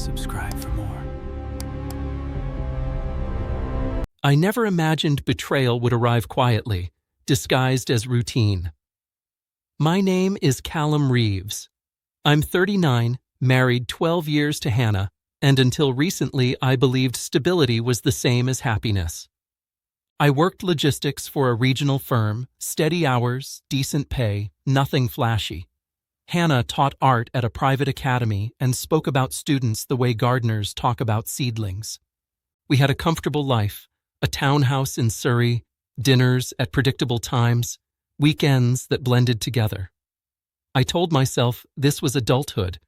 Subscribe for more. I never imagined betrayal would arrive quietly, disguised as routine. My name is Callum Reeves. I'm 39, married 12 years to Hannah, and until recently I believed stability was the same as happiness. I worked logistics for a regional firm, steady hours, decent pay, nothing flashy. Hannah taught art at a private academy and spoke about students the way gardeners talk about seedlings. We had a comfortable life, a townhouse in Surrey, dinners at predictable times, weekends that blended together. I told myself this was adulthood.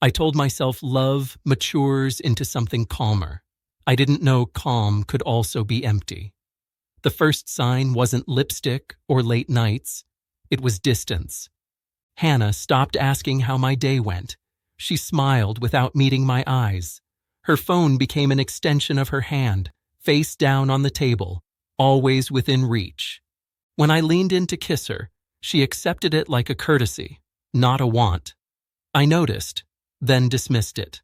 I told myself love matures into something calmer. I didn't know calm could also be empty. The first sign wasn't lipstick or late nights. It was distance. Hannah stopped asking how my day went. She smiled without meeting my eyes. Her phone became an extension of her hand, face down on the table, always within reach. When I leaned in to kiss her, she accepted it like a courtesy, not a want. I noticed, then dismissed it.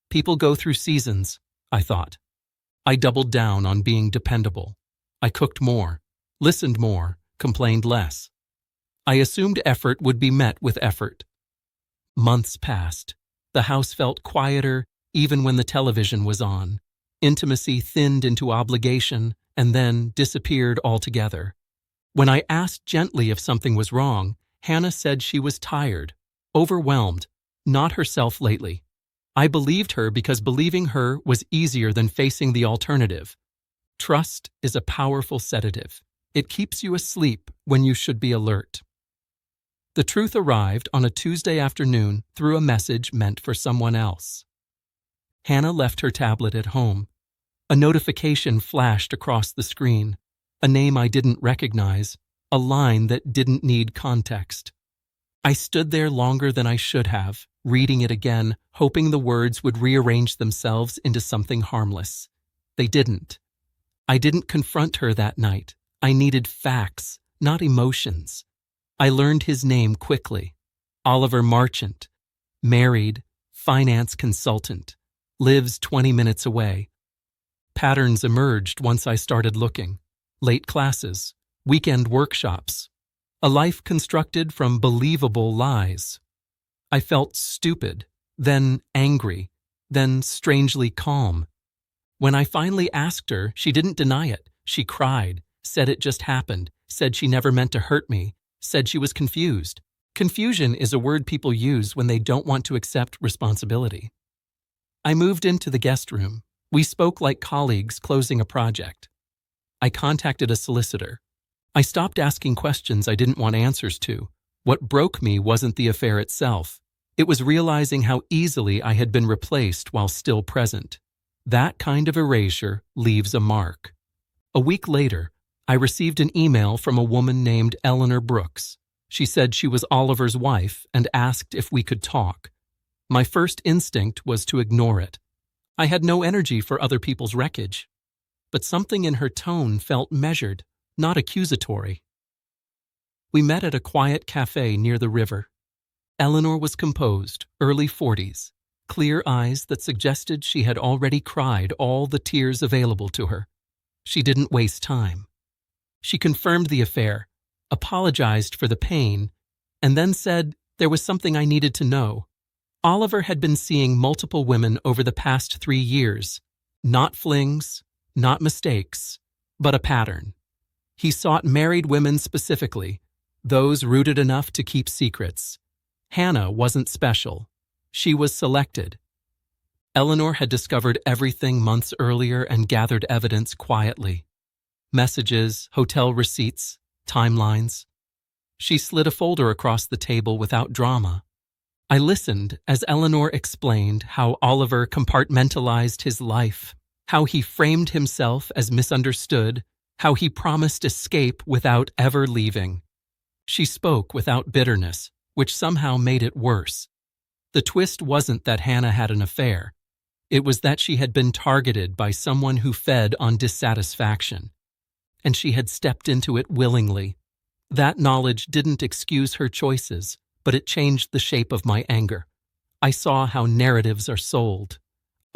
People go through seasons, I thought. I doubled down on being dependable. I cooked more, listened more, complained less. I assumed effort would be met with effort. Months passed. The house felt quieter even when the television was on. Intimacy thinned into obligation and then disappeared altogether. When I asked gently if something was wrong, Hannah said she was tired, overwhelmed, not herself lately. I believed her because believing her was easier than facing the alternative. Trust is a powerful sedative. It keeps you asleep when you should be alert. The truth arrived on a Tuesday afternoon through a message meant for someone else. Hannah left her tablet at home. A notification flashed across the screen, a name I didn't recognize, a line that didn't need context. I stood there longer than I should have, reading it again, hoping the words would rearrange themselves into something harmless. They didn't. I didn't confront her that night. I needed facts, not emotions. I learned his name quickly. Oliver Marchant. Married, finance consultant. Lives 20 minutes away. Patterns emerged once I started looking. Late classes, weekend workshops. A life constructed from believable lies. I felt stupid, then angry, then strangely calm. When I finally asked her, she didn't deny it. She cried, said it just happened, said she never meant to hurt me, said she was confused. Confusion is a word people use when they don't want to accept responsibility. I moved into the guest room. We spoke like colleagues closing a project. I contacted a solicitor. I stopped asking questions I didn't want answers to. What broke me wasn't the affair itself. It was realizing how easily I had been replaced while still present. That kind of erasure leaves a mark. A week later, I received an email from a woman named Eleanor Brooks. She said she was Oliver's wife and asked if we could talk. My first instinct was to ignore it. I had no energy for other people's wreckage. But something in her tone felt measured, not accusatory. We met at a quiet cafe near the river. Eleanor was composed, early 40s, clear eyes that suggested she had already cried all the tears available to her. She didn't waste time. She confirmed the affair, apologized for the pain, and then said there was something I needed to know. Oliver had been seeing multiple women over the past 3 years. Not flings, not mistakes, but a pattern. He sought married women specifically, those rooted enough to keep secrets. Hannah wasn't special. She was selected. Eleanor had discovered everything months earlier and gathered evidence quietly. Messages, hotel receipts, timelines. She slid a folder across the table without drama. I listened as Eleanor explained how Oliver compartmentalized his life, how he framed himself as misunderstood, how he promised escape without ever leaving. She spoke without bitterness, which somehow made it worse. The twist wasn't that Hannah had an affair. It was that she had been targeted by someone who fed on dissatisfaction. And she had stepped into it willingly. That knowledge didn't excuse her choices, but it changed the shape of my anger. I saw how narratives are sold,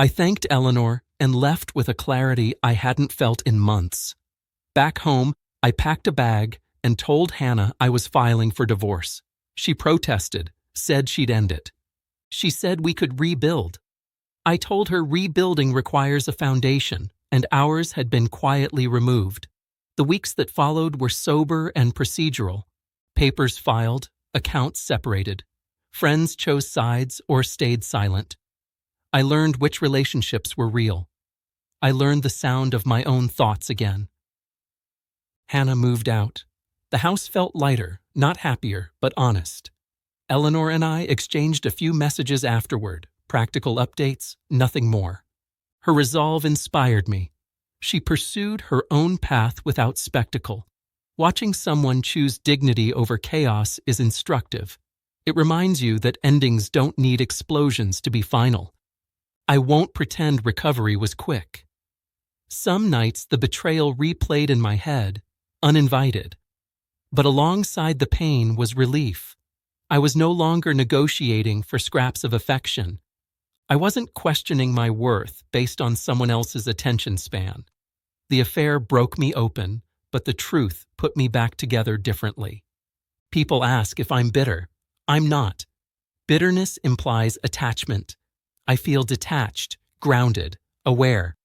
I thanked Eleanor and left with a clarity I hadn't felt in months. Back home, I packed a bag and told Hannah I was filing for divorce. She protested, said she'd end it. She said we could rebuild. I told her rebuilding requires a foundation, and ours had been quietly removed. The weeks that followed were sober and procedural. Papers filed, accounts separated. Friends chose sides or stayed silent. I learned which relationships were real. I learned the sound of my own thoughts again. Hannah moved out. The house felt lighter, not happier, but honest. Eleanor and I exchanged a few messages afterward, practical updates, nothing more. Her resolve inspired me. She pursued her own path without spectacle. Watching someone choose dignity over chaos is instructive. It reminds you that endings don't need explosions to be final. I won't pretend recovery was quick. Some nights the betrayal replayed in my head, uninvited. But alongside the pain was relief. I was no longer negotiating for scraps of affection. I wasn't questioning my worth based on someone else's attention span. The affair broke me open, but the truth put me back together differently. People ask if I'm bitter. I'm not. Bitterness implies attachment. I feel detached, grounded, aware.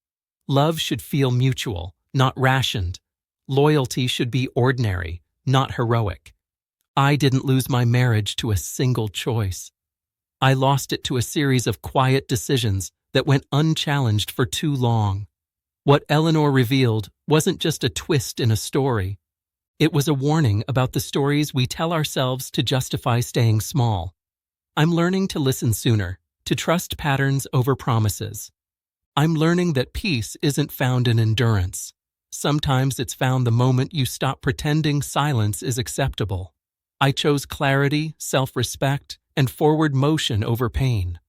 Love should feel mutual, not rationed. Loyalty should be ordinary, not heroic. I didn't lose my marriage to a single choice. I lost it to a series of quiet decisions that went unchallenged for too long. What Eleanor revealed wasn't just a twist in a story. It was a warning about the stories we tell ourselves to justify staying small. I'm learning to listen sooner, to trust patterns over promises. I'm learning that peace isn't found in endurance. Sometimes it's found the moment you stop pretending silence is acceptable. I chose clarity, self-respect, and forward motion over pain.